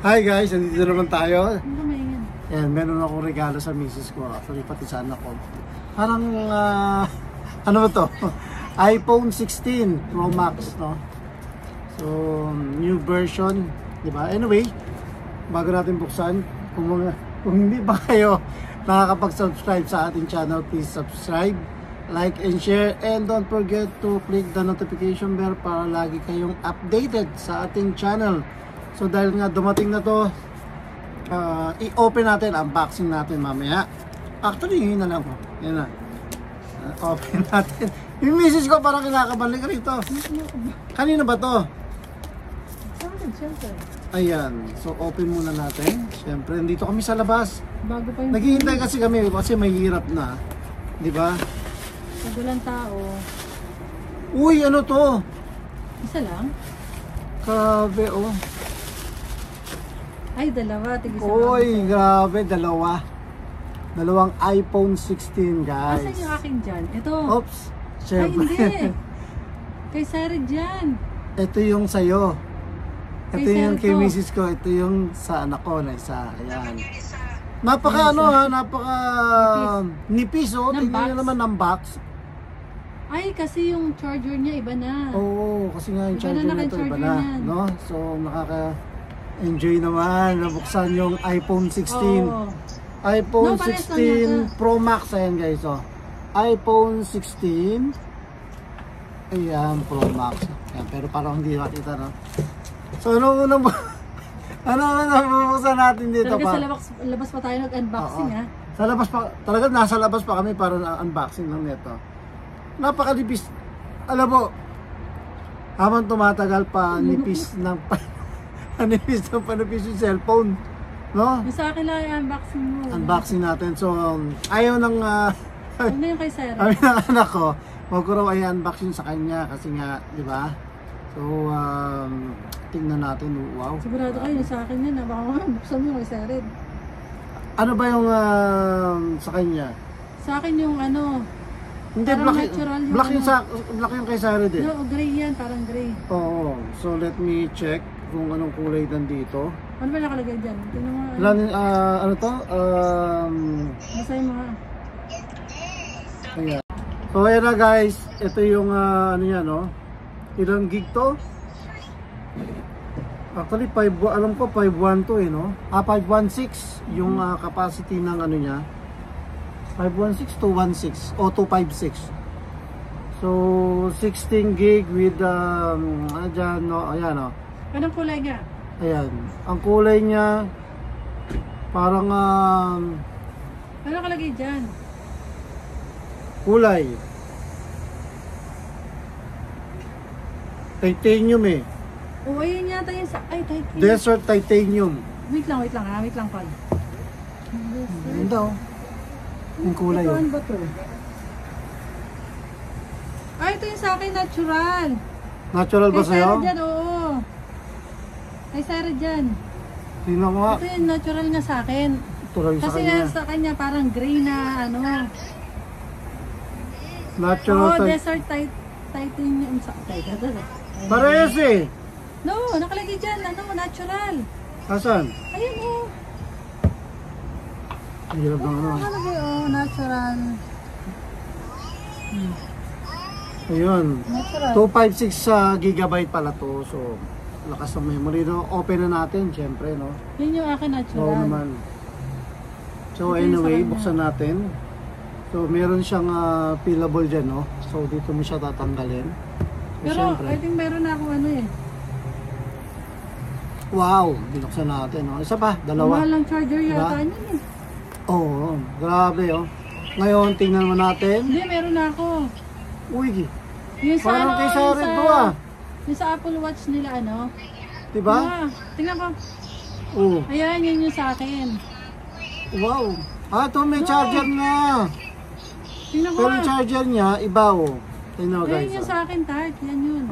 Hi guys, nandito naman tayo. Ano maingan? Ayan, meron akong regalo sa misis ko. Actually, pati sa anak ko. Parang, ano ba to? iPhone 16 Pro Max, no? So, new version, di ba? Anyway, bago natin buksan, kung hindi pa kayo nakakapag-subscribe sa ating channel, please subscribe, like and share, and don't forget to click the notification bell para lagi kayong updated sa ating channel. So dahil nga dumating na to, i-open natin, unboxing natin mamaya. Actually, yun na lang po. Yan na. Open natin. Yung misis ko parang kinakabalik rito. Kanina ba to? Ayan. So open muna natin. Siyempre, nandito kami sa labas. Bago pa yung... Naghihintay kasi kami kasi may hirap na. Di ba? Pag walang tao. Uy, ano to? Isa lang? Grabe, oh. Ay, dalawa. Tigisa. Uy, grabe, dalawa. Dalawang iPhone 16, guys. Asan yung akin dyan? Ito. Oops. Siyempre. Ay, hindi. Kay Sarah dyan. Ito yung sa'yo. Ito Kay yung kay Sarah to. misis ko. Ito yung sa anak ko na isa. Ayan. Napaka ano ha, napaka nipis oh. Ng Tingnan nyo box. naman ng box. Ay, kasi yung charger niya iba na. Oo, kasi nga yung Iba charger na nito iba naka-charger na. yan. No? So, nakaka-enjoy naman. Nabuksan yung iPhone 16. Oo. iPhone No, parehas lang 16 yata. Pro Max. Ayan guys, oh. iPhone 16. Ayan, Pro Max. Ayan, pero parang hindi makita, no? So, ano unang bubuksan natin dito Talaga pa? sa labas pa tayo nag-unboxing, Oo. ha? Sa labas pa, talaga nasa labas pa kami para na-unboxing lang nito. Napakalipis. Alam mo, habang tumatagal pa, nipis ng panipis yung cellphone. No? Yung sa akin lang yung unboxing mo. Unboxing natin. So, ayaw ng Huwag na yung kay Sarah. ayaw ng anak ko. Huwag ko raw ay unboxing sa kanya kasi nga, di ba? So, tingnan natin. Wow. Sigurado kayo yung sa akin yan, ha? Baka buksan mo yung kay Sarah. Ano ba yung sa kanya? Sa akin yung ano, Hindi, parang black, natural yung black yung, ano. black yung kay Sarah din. no, gray yan, parang gray. Oo. So, let me check kung anong kulay nandito. Ano ba nakalagay dyan? Tingnan mo. Ano to? Basta yung mga... Ayan. So, ayan na guys. Ito yung ano yan, no? Ilang gig to? Actually, alam ko 512 no? 516 yung capacity ng ano niya. 516, 216 o 256. So, 16 gig with dyan, no? Ayan, no? Anong kulay nga? Ayan. Ang kulay niya parang Ano nakalagay dyan? kulay titanium eh. O, ayun yata yung sa... Ay, titanium. Desert titanium. Wait lang ha. Wait lang, Paul. Ganda oh. Yung kulay Ito, oh. ano ba to? Ay, ito yung sa akin, natural. Natural ba Kay Sarah sa'yo? dyan, oo. Kay Sarah dyan. Tingnan mo nga. Ito yung natural nga sa akin. Natural sa Kasi kanya. sa kanya parang gray na ano. Natural Oo, type. desert titanium sa titanium. Parehas eh. No, nakalagay dyan, ano, natural. Asan? Ayun, oh. Ang hirap ng ano. Nakalagay, oh, natural. Ayun. Natural. 256 gigabyte pala to. So, lakas ng memory. No? Open na natin, syempre, no? Yun yung akin, Oo natural. naman. So, Ito yung anyway, sa kanya. buksan natin. So, meron siyang peelable dyan, no? So, dito mo siya tatanggalin. So, Pero, syempre. I think meron na akong ano eh. Wow! Binuksan natin, no? Isa pa, dalawa. Mahal lang charger Diba? yata niyan eh. Oo, grabe, oh. Ngayon, tingnan naman natin. Hindi, meron na ako. Uy, Yung sa parang ano, kay yung Sarah sa, to, ah. yung sa Apple Watch nila, ano. Diba? Ah, tingnan ko. Oo. Ayan, yun yung sa akin. Wow. Ito may charger nga. Tingnan ko. Pero yung charger niya, iba, oh. Tingnan mo, Ayun guys. yung Oh. sa akin, Tart. Yan yun.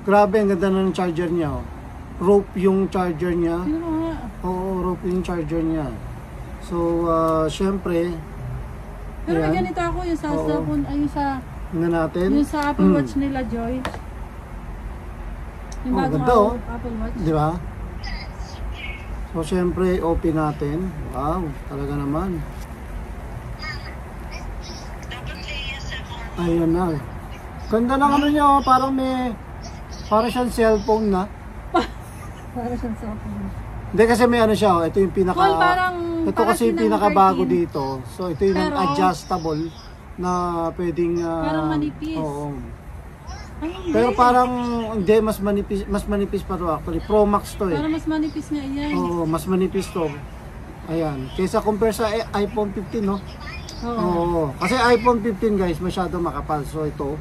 Grabe, ang ganda na ng charger niya, oh. Rope yung charger niya. Tingnan ko nga. Oo, rope yung charger niya. So, syempre, Pero may ayan. ganito ako, yung sa Oo. cellphone, ay yung sa, Tingnan natin. yung sa Apple Watch nila, Joy. Yung Oh, bagong ganda, oh. Apple Watch. Di ba? So, syempre, open natin. Wow, talaga naman. Ayan na. Ganda ng ano nyo, parang siyang cellphone na. Para siyang cellphone. Hindi kasi may ano siya, ito yung pinaka... Well, ito parang kasi yung pinakabago 13. dito. So, ito yung Pero, adjustable na pwedeng... parang manipis. Oo. Ay, hindi. Pero parang, hindi, mas manipis pa to actually. Pro Max to eh. Parang mas manipis nga yan. Oo, mas manipis to. Ayan. Kaysa compare sa iPhone 15, no? Oo. Oo. Kasi iPhone 15 guys, masyado makapal. So ito,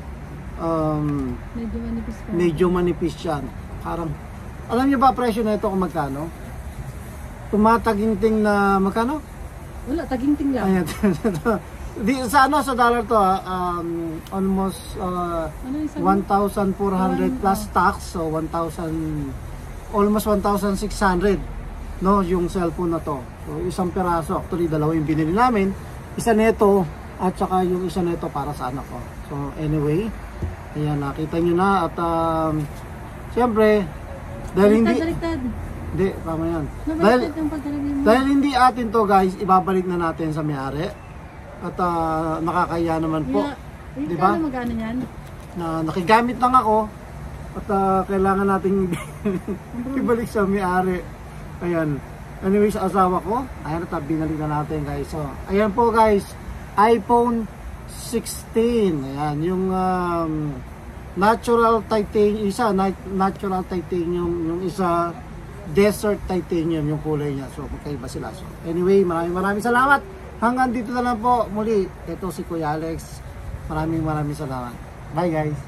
Medyo manipis pa. medyo manipis siya. Parang, alam niyo ba presyo na ito kung magkano? Tumataginting na magkano? Wala, taginting lang. Ayan. Sa dollar to almost Ano yung sabi? 1,400 plus tax. So 1,000, almost 1,600 no, yung cellphone na to. So isang peraso, actually dalawa yung binili namin. Isa nito at saka yung isa nito para sa anak ko. So anyway, ayan, nakita nyo na at siyempre dahil Baliktad. hindi, tama yan. Nabaliktad yung pagkalagay mo. Dahil hindi atin to guys, ibabalik na natin sa may-ari. At nakakaya naman po, di ba? Kaya magkano yan? Na nakigamit lang ako at kailangan nating ibalik sa may-ari. Ayan. Anyway, sa asawa ko, ayan, at binalik na natin guys. So, ayan po guys, iPhone 16. Ayan, yung natural titanium, isa natural titanium, yung isa desert titanium yung kulay niya. So, magkaiba sila. So, anyway, maraming salamat. Hanggang dito na lang po. Muli, ito si Kuya Alex. Maraming salamat. Bye guys.